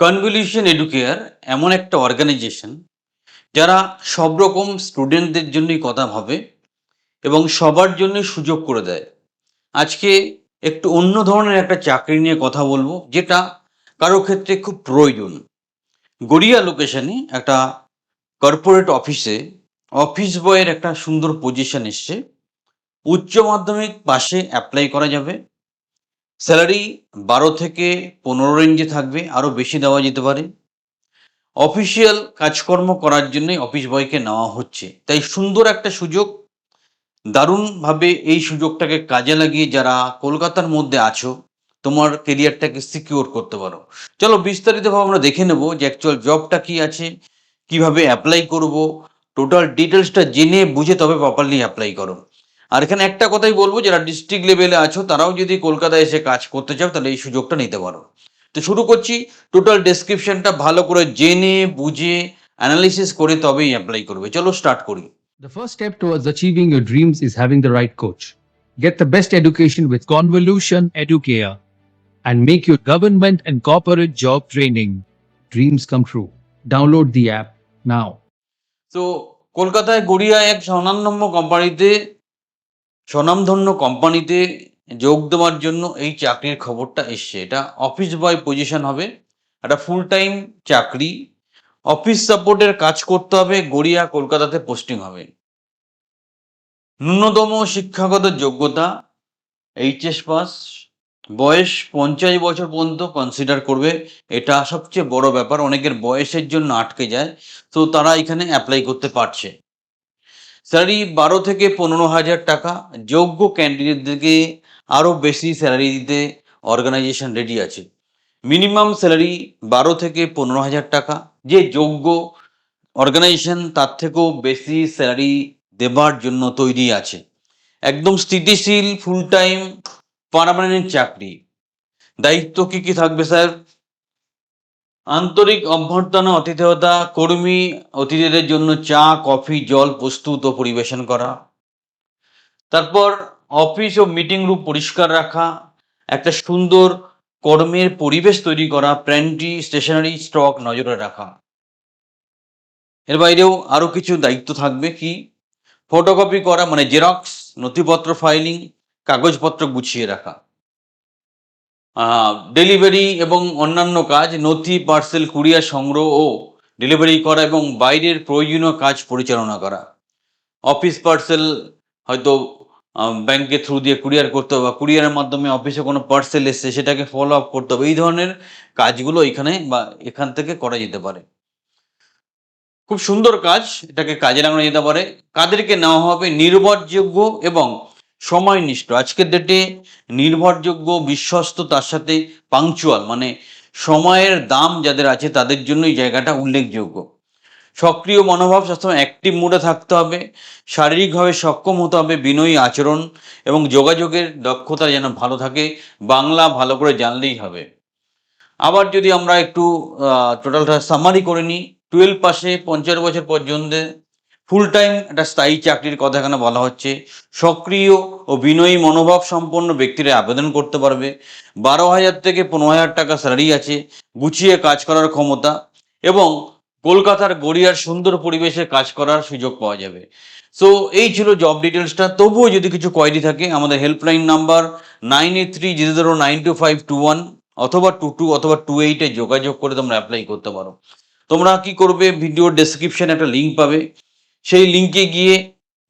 Convolution educare এমন একটা organisation যারা সব রকম স্টুডেন্টদের জন্যই কথা ভাবে এবং সবার জন্য সুযোগ করে দেয়। আজকে একটু অন্য ধরনের একটা চাকরি নিয়ে কথা বলবো, যেটা কারো ক্ষেত্রে খুব প্রয়োজন। গড়িয়া লোকেশনে একটা কর্পোরেট অফিসে অফিস বয়ের একটা সুন্দর পজিশন এসছে। উচ্চ মাধ্যমিক পাশে অ্যাপ্লাই করা যাবে। স্যালারি 12 থেকে 15 রেঞ্জে থাকবে, আরও বেশি দেওয়া যেতে পারে। অফিসিয়াল কাজকর্ম করার জন্যই অফিস বয়কে নেওয়া হচ্ছে, তাই সুন্দর একটা সুযোগ। দারুণভাবে এই সুযোগটাকে কাজে লাগিয়ে যারা কলকাতার মধ্যে আছো, তোমার কেরিয়ারটাকে সিকিউর করতে পারো। চলো বিস্তারিতভাবে আমরা দেখে নেব যে অ্যাকচুয়াল জবটা কি আছে, কিভাবে অ্যাপ্লাই করব। টোটাল ডিটেলসটা জেনে বুঝে তবে প্রপারলি অ্যাপ্লাই করো। আর এখানে একটা কথাই বলবো, যারা ডিস্ট্রিক্ট লেভেলে আছো তারাও যদি কলকাতায় এসে কাজ করতে চাও তাহলে এই সুযোগটা নিতে পারো। তো শুরু করছি। টোটাল ডেসক্রিপশনটা ভালো করে জেনে বুঝে অ্যানালিসিস করে তবেই অ্যাপ্লাই করবে। চলো স্টার্ট করি। The first step towards achieving your dreams is having the right coach. Get the best education with Convolution Educare and make your government and corporate job training dreams come true. Download the app now. তো কলকাতায় গড়িয়া এক স্বনামধন্য কোম্পানিতে যোগ দেওয়ার জন্য এই চাকরির খবরটা এসছে। এটা অফিস বয় পজিশন হবে, একটা ফুল টাইম চাকরি। অফিস সাপোর্টের কাজ করতে হবে, গড়িয়া কলকাতাতে পোস্টিং হবে। ন্যূনতম শিক্ষাগত যোগ্যতা এইচএস পাস। বয়স 50 বছর পর্যন্ত কনসিডার করবে, এটা সবচেয়ে বড় ব্যাপার। অনেকের বয়সের জন্য আটকে যায়, তো তারা এখানে অ্যাপ্লাই করতে পারছে। স্যালারি 12 থেকে 15 হাজার টাকা। যোগ্য ক্যান্ডিডেটদেরকে আরও বেশি স্যালারি দিতে অর্গানাইজেশন রেডি আছে। মিনিমাম স্যালারি 12 থেকে 15 হাজার টাকা। যে যোগ্য অর্গানাইজেশন তার থেকেও বেশি স্যালারি দেবার জন্য তৈরি আছে। একদম স্থিতিশীল ফুল টাইম পার্মানেন্ট চাকরি। দায়িত্ব কি কি থাকবে স্যার? আন্তরিক অভ্যর্থনা আতিথেয়তা, কর্মী অতিথিদের জন্য চা কফি জল প্রস্তুত ও পরিবেশন করা। তারপর অফিস ও মিটিং রুম পরিষ্কার রাখা, একটা সুন্দর কর্মের পরিবেশ তৈরি করা, প্যান্ট্রি স্টেশনারি স্টক নজরে রাখা। এর বাইরেও আরও কিছু দায়িত্ব থাকবে। কি? ফটোকপি করা মানে জেরক্স, নথিপত্র ফাইলিং, কাগজপত্র গুছিয়ে রাখা। ডেলিভারি এবং অন্যান্য কাজ, নথি পার্সেল কুরিয়ার সংগ্রহ ও ডেলিভারি করা এবং বাইরের প্রয়োজনীয় কাজ পরিচালনা করা। অফিস পার্সেল হয়তো ব্যাংকের থ্রু দিয়ে কুরিয়ার করতে হবে, বা কুরিয়ারের মাধ্যমে অফিসে কোনো পার্সেল এসছে সেটাকে ফলো আপ করতে হবে। এই ধরনের কাজগুলো এখানে বা এখান থেকে করা যেতে পারে। খুব সুন্দর কাজ, এটাকে কাজে লাগানো যেতে পারে। কাদেরকে নেওয়া হবে? নির্ভরযোগ্য এবং সময়নিষ্ঠ। আজকের ডেটে নির্ভরযোগ্য, বিশ্বস্ত, তার সাথে পাংচুয়াল মানে সময়ের দাম যাদের আছে তাদের জন্য এই জায়গাটা উল্লেখযোগ্য। সক্রিয় মনোভাব, সবসময় অ্যাক্টিভ মুডে থাকতে হবে। শারীরিকভাবে সক্ষম হতে হবে, বিনয়ী আচরণ এবং যোগাযোগের দক্ষতা যেন ভালো থাকে। বাংলা ভালো করে জানলেই হবে। আবার যদি আমরা একটু টোটালটা সামারি করে নিই, 12 পাশে 50 বছর পর্যন্ত ফুল টাইম একটা স্থায়ী চাকরির কথা এখানে বলা হচ্ছে। সক্রিয় ও বিনয়ী মনোভাব সম্পন্ন ব্যক্তিরা আবেদন করতে পারবে। 12,000 থেকে 15,000 টাকা স্যালারি আছে। গুছিয়ে কাজ করার ক্ষমতা এবং কলকাতার গড়িয়ার সুন্দর পরিবেশে কাজ করার সুযোগ পাওয়া যাবে। সো এই ছিল জব ডিটেলসটা। তবুও যদি কিছু কোয়েরি থাকে আমাদের হেল্পলাইন নাম্বার 9830092521 অথবা 22 অথবা 28-এ যোগাযোগ করে তোমরা অ্যাপ্লাই করতে পারো। তোমরা কি করবে? ভিডিওর ডেসক্রিপশনে একটা লিঙ্ক পাবে, সেই লিঙ্কে গিয়ে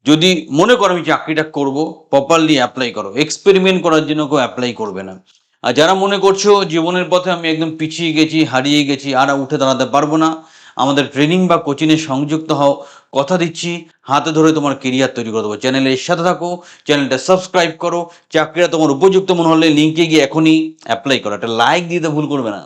যদি মনে করো আমি চাকরিটা করব, প্রপারলি অ্যাপ্লাই করো। এক্সপেরিমেন্ট করার জন্য কেউ অ্যাপ্লাই করবে না। আর যারা মনে করছো জীবনের পথে আমি একদম পিছিয়ে গেছি, হারিয়ে গেছি, আর উঠে দাঁড়াতে পারবো না, আমাদের ট্রেনিং বা কোচিংয়ে সংযুক্ত হও। কথা দিচ্ছি, হাতে ধরে তোমার কেরিয়ার তৈরি করে দেবো। চ্যানেলের সাথে থাকো, চ্যানেলটা সাবস্ক্রাইব করো। চাকরিটা তোমার উপযুক্ত মনে হলে লিঙ্কে গিয়ে এখনই অ্যাপ্লাই করো। একটা লাইক দিতে ভুল করবে না।